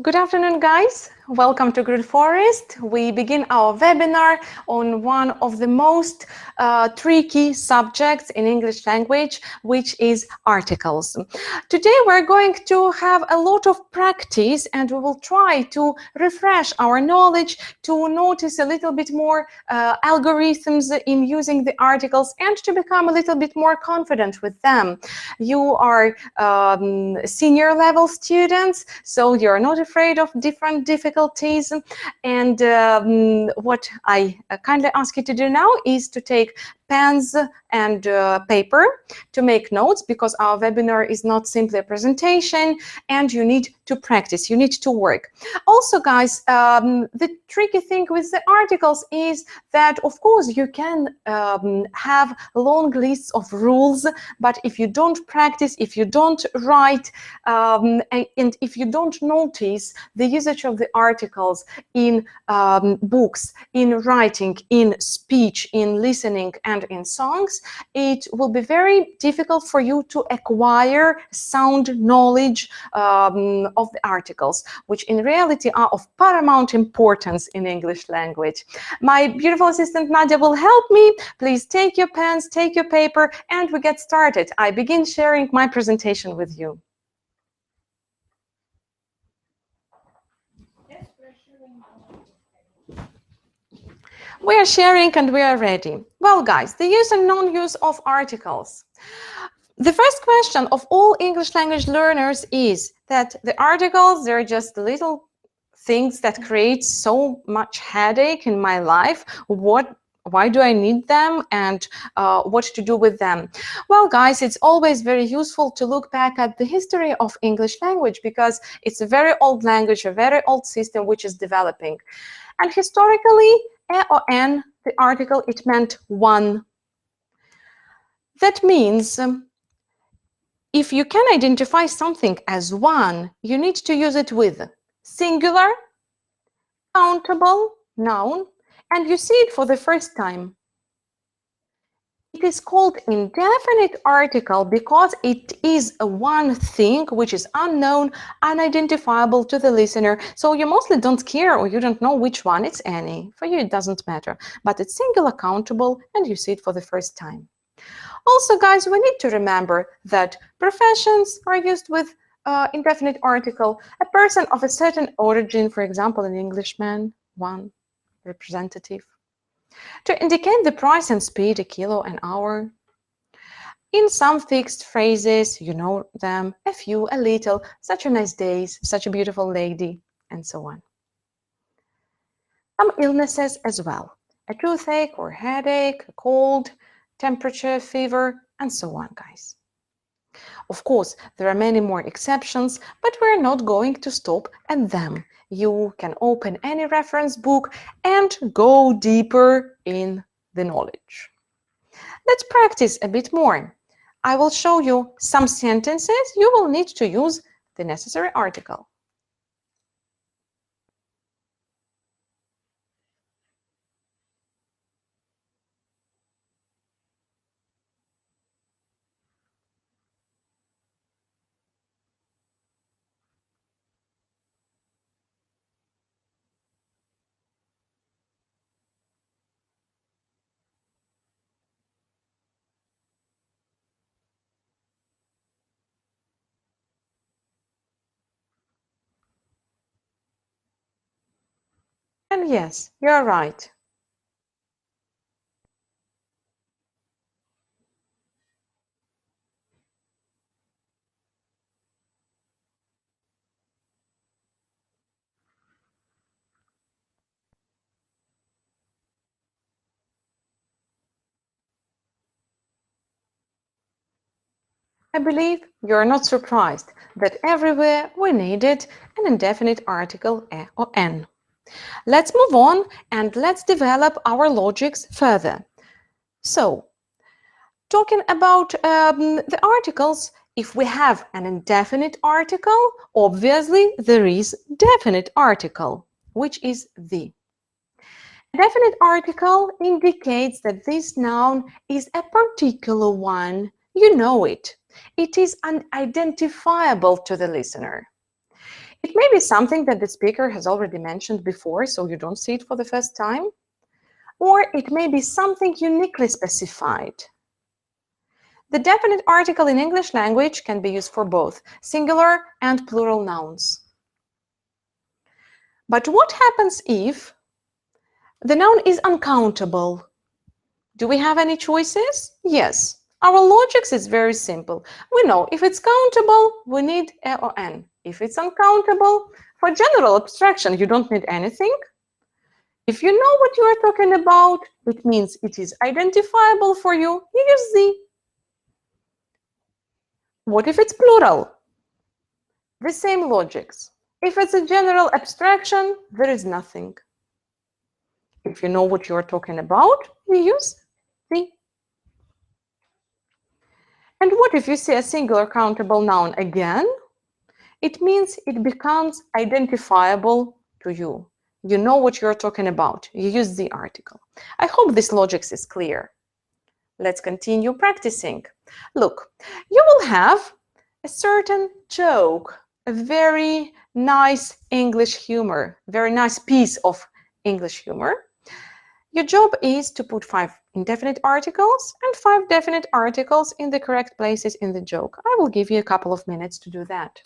Good afternoon, guys. Welcome to Good Forest. We begin our webinar on one of the most tricky subjects in English language, which is articles. Today, we're going to have a lot of practice and we will try to refresh our knowledge, to notice a little bit more algorithms in using the articles and to become a little bit more confident with them. You are senior level students, so you're not afraid of different difficulties. And what I kindly ask you to do now is to take pens and paper to make notes, because our webinar is not simply a presentation and you need to practice, you need to work. Also, guys, the tricky thing with the articles is that, of course, you can have long lists of rules, but if you don't practice, if you don't write, and if you don't notice the usage of the articles in books, in writing, in speech, in listening, and in songs, it will be very difficult for you to acquire sound knowledge of the articles, which in reality are of paramount importance in English language. My beautiful assistant Nadia will help me. Please take your pens, take your paper, and we get started. I begin sharing my presentation with you. We are sharing and we are ready. Well, guys, the use and non-use of articles. The first question of all English language learners is that the articles, they're just little things that create so much headache in my life. Why do I need them, and what to do with them? Well, guys, it's always very useful to look back at the history of English language, because it's a very old language, a very old system which is developing. And historically, a or n, the article, it meant one. That means if you can identify something as one, you need to use it with singular, countable, noun, and you see it for the first time. It is called indefinite article because it is a one thing which is unknown, unidentifiable to the listener. So you mostly don't care, or you don't know which one it's any. For you, it doesn't matter. But it's singular, countable, and you see it for the first time. Also, guys, we need to remember that professions are used with indefinite article. A person of a certain origin, for example, an Englishman, one representative. To indicate the price and speed, a kilo, an hour. In some fixed phrases, you know them, a few, a little, such a nice day, such a beautiful lady, and so on. Some illnesses as well, a toothache or headache, a cold, temperature, fever, and so on, guys. Of course, there are many more exceptions, but we're not going to stop at them. You can open any reference book and go deeper in the knowledge. Let's practice a bit more. I will show you some sentences. You will need to use the necessary article. And yes, you're right. I believe you're not surprised that everywhere we needed an indefinite article a or n. Let's move on and let's develop our logics further. So, talking about the articles, if we have an indefinite article, obviously there is definite article, which is the. A definite article indicates that this noun is a particular one. You know it. It is unidentifiable to the listener. It may be something that the speaker has already mentioned before, so you don't see it for the first time. Or it may be something uniquely specified. The definite article in English language can be used for both singular and plural nouns. But what happens if the noun is uncountable? Do we have any choices? Yes. Our logic is very simple. We know if it's countable, we need a or an. If it's uncountable, for general abstraction, you don't need anything. If you know what you are talking about, it means it is identifiable for you, you use the. What if it's plural? The same logics. If it's a general abstraction, there is nothing. If you know what you are talking about, you use the. And what if you see a singular countable noun again? It means it becomes identifiable to you. You know what you're talking about. You use the article. I hope this logic is clear. Let's continue practicing. Look, you will have a certain joke, a very nice English humor, very nice piece of English humor. Your job is to put 5 indefinite articles and 5 definite articles in the correct places in the joke. I will give you a couple of minutes to do that.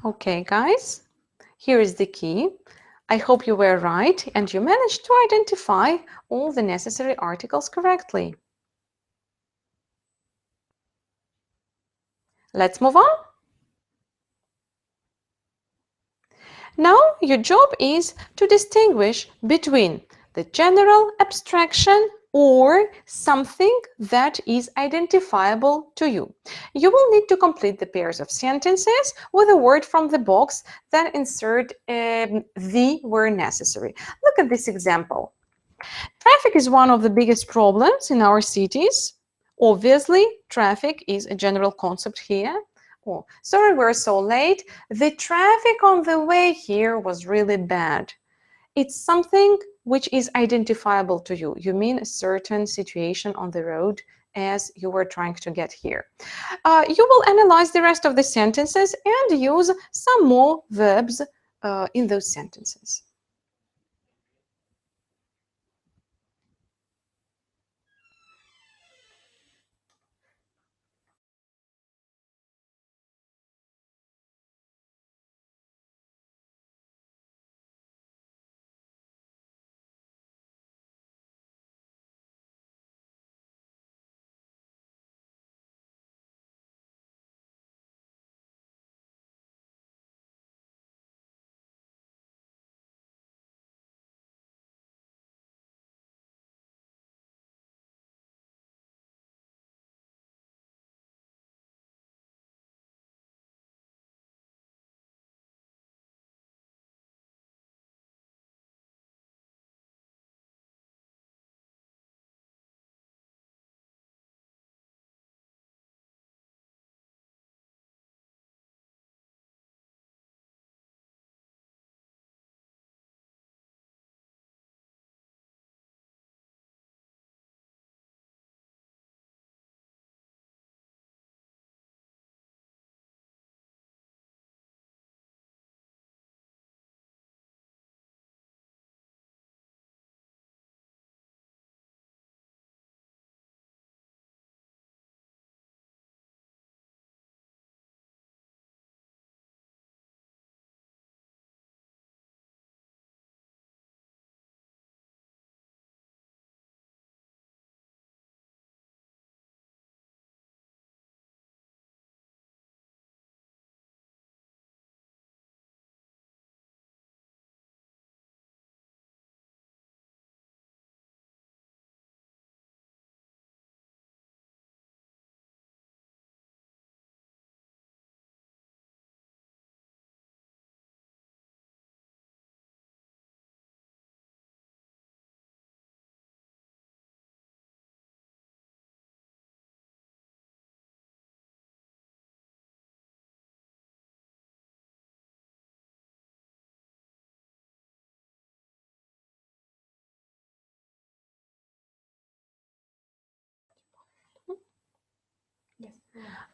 Okay, guys, here is the key. I hope you were right and you managed to identify all the necessary articles correctly. Let's move on. Now your job is to distinguish between the general abstraction or something that is identifiable to you. You will need to complete the pairs of sentences with a word from the box, then insert the where necessary. Look at this example. Traffic is one of the biggest problems in our cities. Obviously, traffic is a general concept here. Oh, sorry, we're so late. The traffic on the way here was really bad. It's something which is identifiable to you. You mean a certain situation on the road as you were trying to get here. You will analyze the rest of the sentences and use some more verbs in those sentences.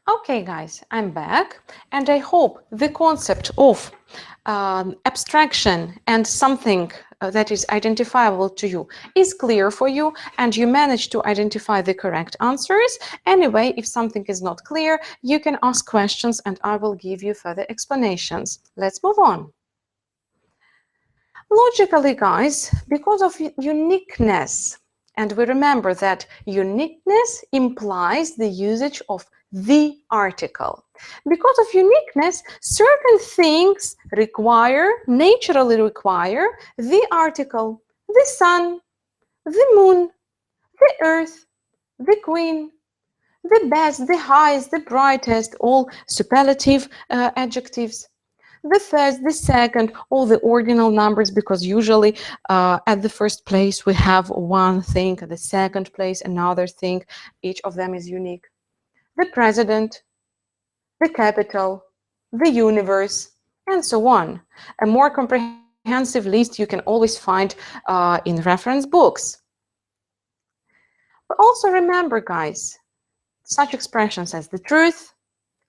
Okay, guys, I'm back, and I hope the concept of abstraction and something that is identifiable to you is clear for you, and you manage to identify the correct answers. Anyway, if something is not clear, you can ask questions and I will give you further explanations. Let's move on. Logically, guys, because of uniqueness, and we remember that uniqueness implies the usage of the article. Because of uniqueness, certain things naturally require the article. The sun, the moon, the earth, the queen, the best, the highest, the brightest, all superlative adjectives. The first, the second, all the ordinal numbers, because usually at the first place we have one thing, at the second place another thing. Each of them is unique. The president, the capital, the universe, and so on. A more comprehensive list you can always find in reference books. But also remember, guys, such expressions as the truth,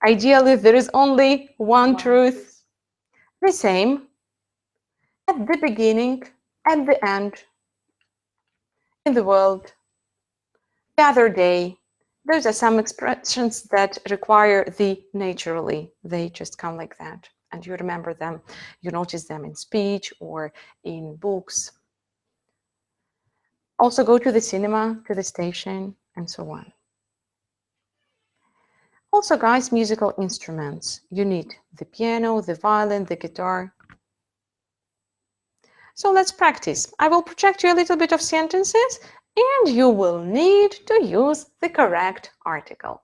ideally there is only one truth, the same, at the beginning, at the end, in the world, the other day. Those are some expressions that require the naturally. They just come like that. And you remember them. You notice them in speech or in books. Also go to the cinema, to the station, and so on. Also, guys, musical instruments. You need the piano, the violin, the guitar. So let's practice. I will project you a little bit of sentences and you will need to use the correct article.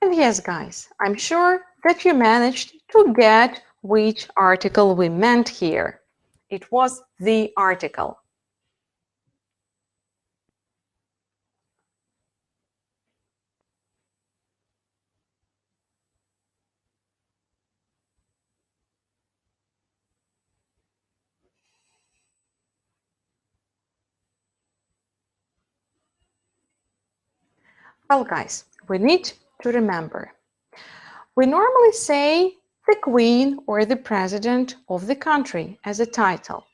And yes, guys, I'm sure that you managed to get which article we meant here. It was the article. Well, guys, we need to remember. We normally say the Queen or the President of the country as a title.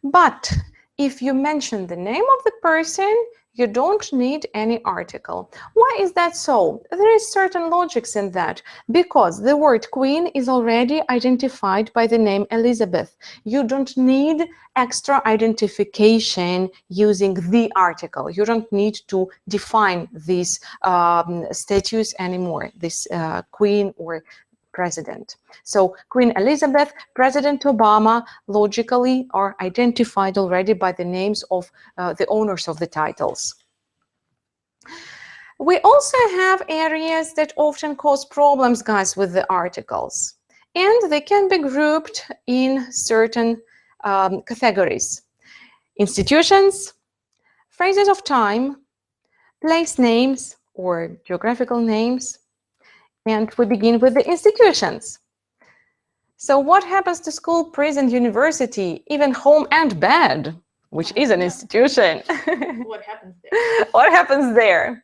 But if you mention the name of the person, you don't need any article. Why is that so? There is certain logics in that, because the word queen is already identified by the name Elizabeth. You don't need extra identification using the article. You don't need to define this status anymore, this queen or president. So Queen Elizabeth, President Obama, logically are identified already by the names of the owners of the titles. We also have areas that often cause problems, guys, with the articles. And they can be grouped in certain categories. Institutions, phrases of time, place names or geographical names. And we begin with the institutions. So what happens to school, prison, university, even home and bed, which is an institution? What happens there? What happens there?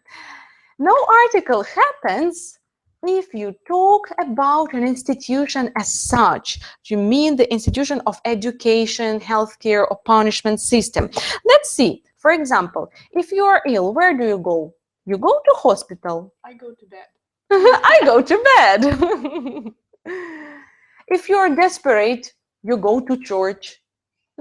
No article happens if you talk about an institution as such. Do you mean the institution of education, healthcare, or punishment system? Let's see. For example, if you are ill, where do you go? You go to hospital. I go to bed. I go to bed. If you're desperate, you go to church.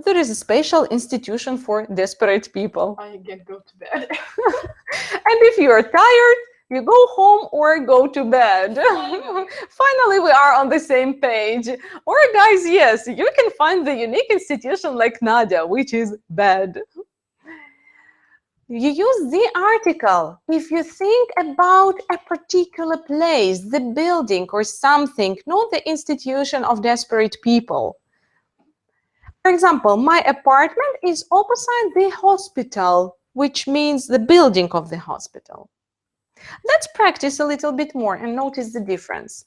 There is a special institution for desperate people. I can go to bed. And if you're tired, you go home or go to bed. Finally, we are on the same page. Or, guys, yes, you can find the unique institution like Nadia, which is bed. You use the article if you think about a particular place, the building or something, not the institution of desperate people. For example, my apartment is opposite the hospital, which means the building of the hospital. Let's practice a little bit more and notice the difference.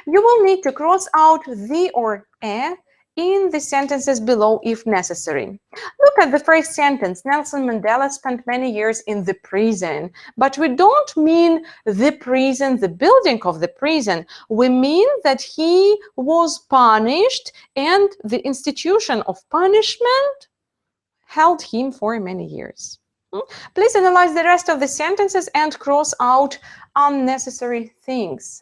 You will need to cross out the or a in the sentences below if necessary. Look at the first sentence. Nelson Mandela spent many years in the prison. But we don't mean the prison, the building of the prison. We mean that he was punished and the institution of punishment held him for many years. Please analyze the rest of the sentences and cross out unnecessary things.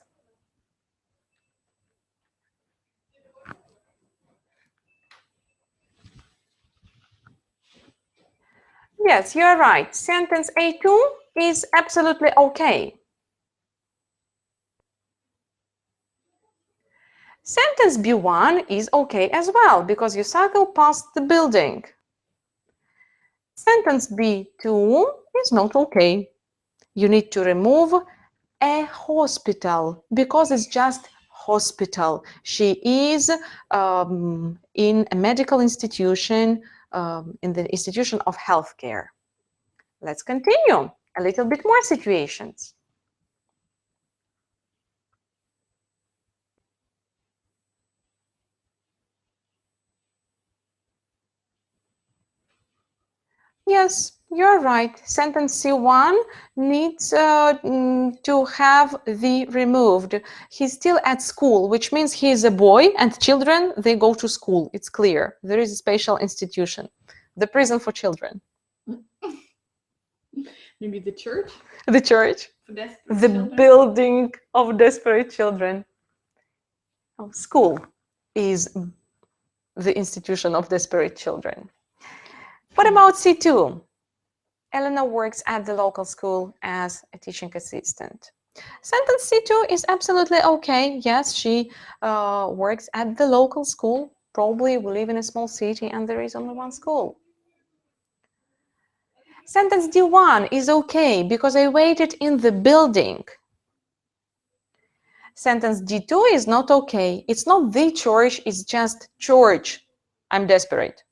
Yes, you're right. Sentence A2 is absolutely okay. Sentence B1 is okay as well because you cycle past the building. Sentence B2 is not okay. You need to remove a hospital because it's just hospital. She is in a medical institution, in the institution of healthcare. Let's continue. A little bit more situations. Yes, You're right. Sentence C1 needs to have the removed. He's still at school, which means he is a boy and children, they go to school. It's clear. There is a special institution, the prison for children. Maybe the church The church, for desperate the children. building of desperate children. Oh, school is the institution of desperate children. What about C2? Elena works at the local school as a teaching assistant. Sentence C2 is absolutely okay. Yes, she works at the local school. Probably we live in a small city and there is only one school. Sentence D1 is okay because I waited in the building. Sentence D2 is not okay. It's not the church, it's just church. I'm desperate.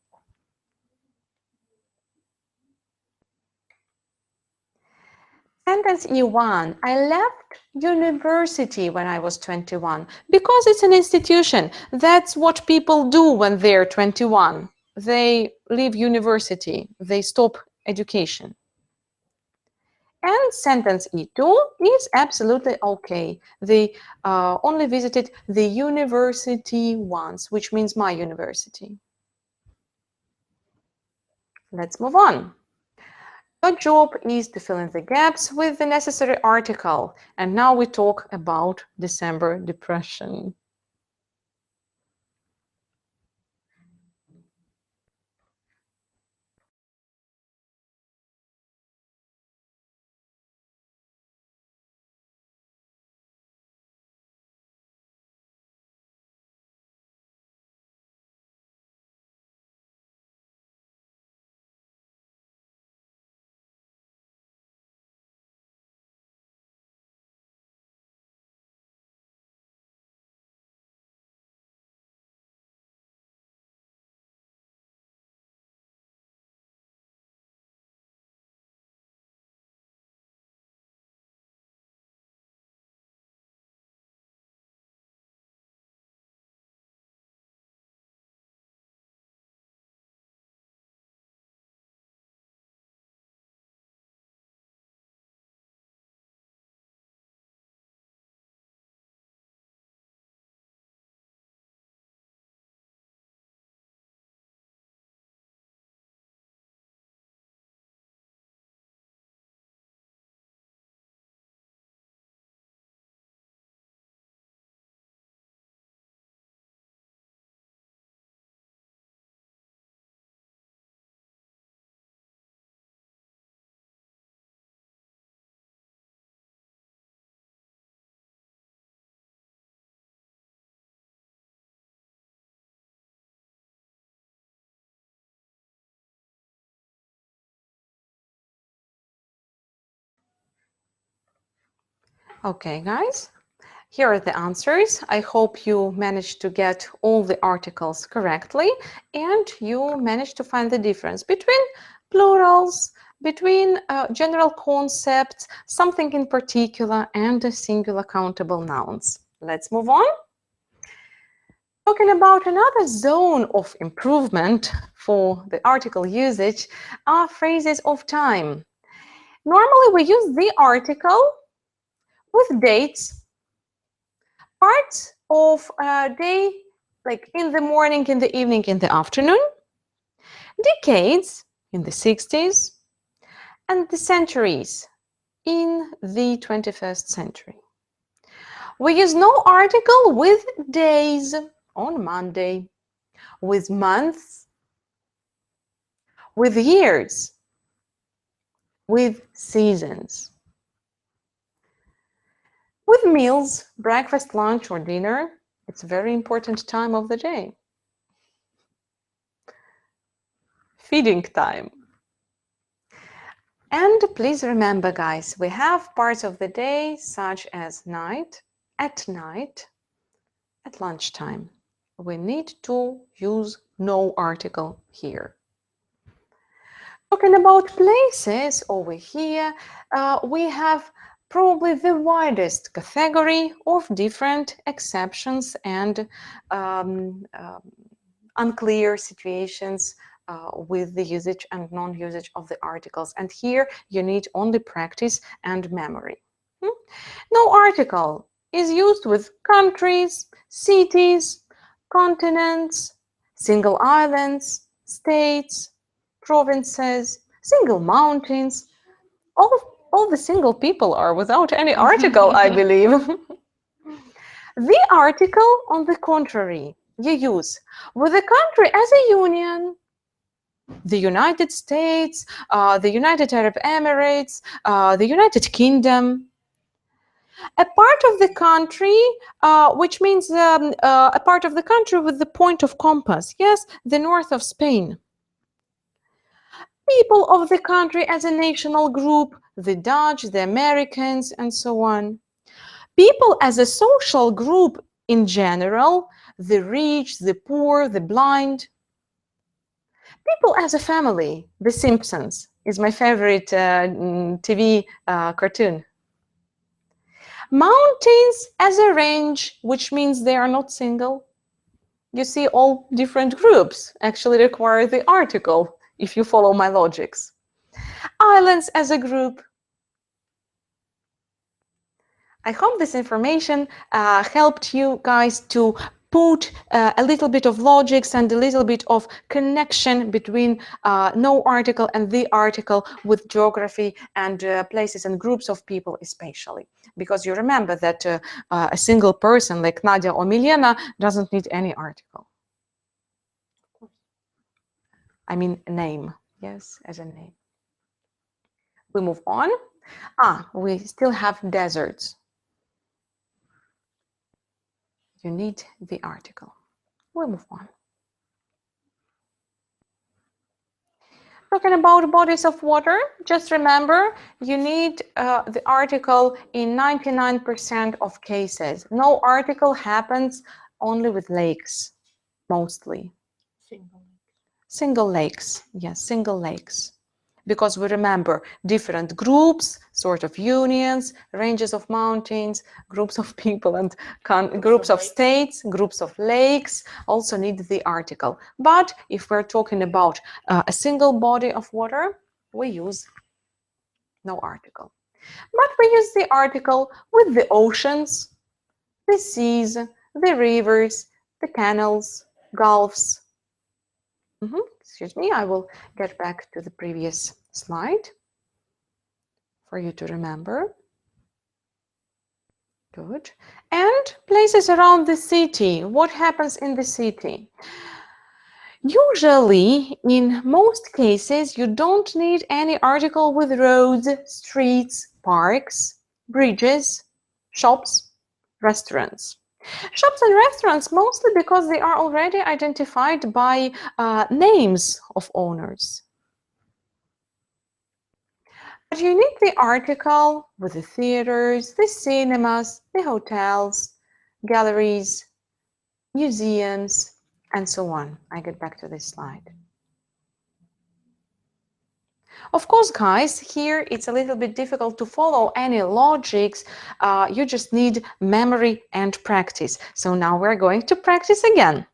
Sentence E1, I left university when I was 21 because it's an institution. That's what people do when they're 21. They leave university, they stop education. And sentence E2 is absolutely okay. They only visited the university once, which means my university. Let's move on. Your job is to fill in the gaps with the necessary article. And now we talk about December depression. Okay, guys, here are the answers. I hope you managed to get all the articles correctly and you managed to find the difference between plurals, between general concepts, something in particular, and singular countable nouns. Let's move on. Talking about another zone of improvement for the article usage are phrases of time. Normally we use the article with dates, parts of a day, like in the morning, in the evening, in the afternoon, decades in the 60s, and the centuries in the 21st century. We use no article with days on Monday, with months, with years, with seasons, with meals, breakfast, lunch, or dinner. It's a very important time of the day. Feeding time. And please remember, guys, we have parts of the day such as night, at lunchtime. We need to use no article here. Talking about places over here, we have probably the widest category of different exceptions and unclear situations with the usage and non-usage of the articles. And here you need only practice and memory. No article is used with countries, cities, continents, single islands, states, provinces, single mountains. All the single people are without any article, I believe. The article, on the contrary, you use with the country as a union, the United States, the United Arab Emirates, the United Kingdom. A part of the country, which means a part of the country with the point of compass. Yes, the north of Spain. People of the country as a national group, the Dutch, the Americans, and so on. People as a social group in general, the rich, the poor, the blind. People as a family, The Simpsons is my favorite TV cartoon. Mountains as a range, which means they are not single. You see, all different groups actually require the article, if you follow my logics. Islands as a group. I hope this information helped you guys to put a little bit of logics and a little bit of connection between no article and the article with geography and places and groups of people especially. Because you remember that a single person like Nadia or Milena doesn't need any article. I mean name, yes, as a name. We move on. We still have deserts. You need the article. We'll move on. Talking about bodies of water, just remember you need the article in 99% of cases. No article happens only with lakes, mostly. Single lakes, yes, single lakes. Because we remember different groups, sort of unions, ranges of mountains, groups of people and groups of states, groups of lakes also need the article. But if we're talking about a single body of water, we use no article. But we use the article with the oceans, the seas, the rivers, the canals, gulfs. Excuse me, I will get back to the previous slide for you to remember. Good. And places around the city. What happens in the city? Usually, in most cases, you don't need any article with roads, streets, parks, bridges, shops, restaurants. Shops and restaurants mostly because they are already identified by names of owners. But you need the article with the theaters, the cinemas, the hotels, galleries, museums, and so on. I get back to this slide. Of course, guys, here it's a little bit difficult to follow any logics. You just need memory and practice. So now we're going to practice again.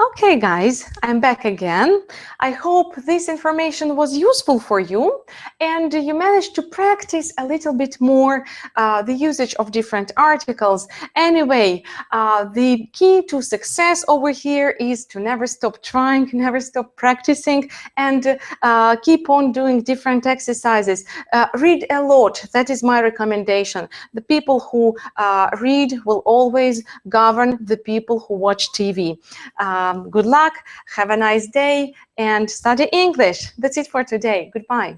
Okay, guys, I'm back again. I hope this information was useful for you and you managed to practice a little bit more the usage of different articles. Anyway, the key to success over here is to never stop trying, never stop practicing, and keep on doing different exercises. Read a lot. That is my recommendation. The people who read will always govern the people who watch TV. Good luck, have a nice day, and study English. That's it for today. Goodbye.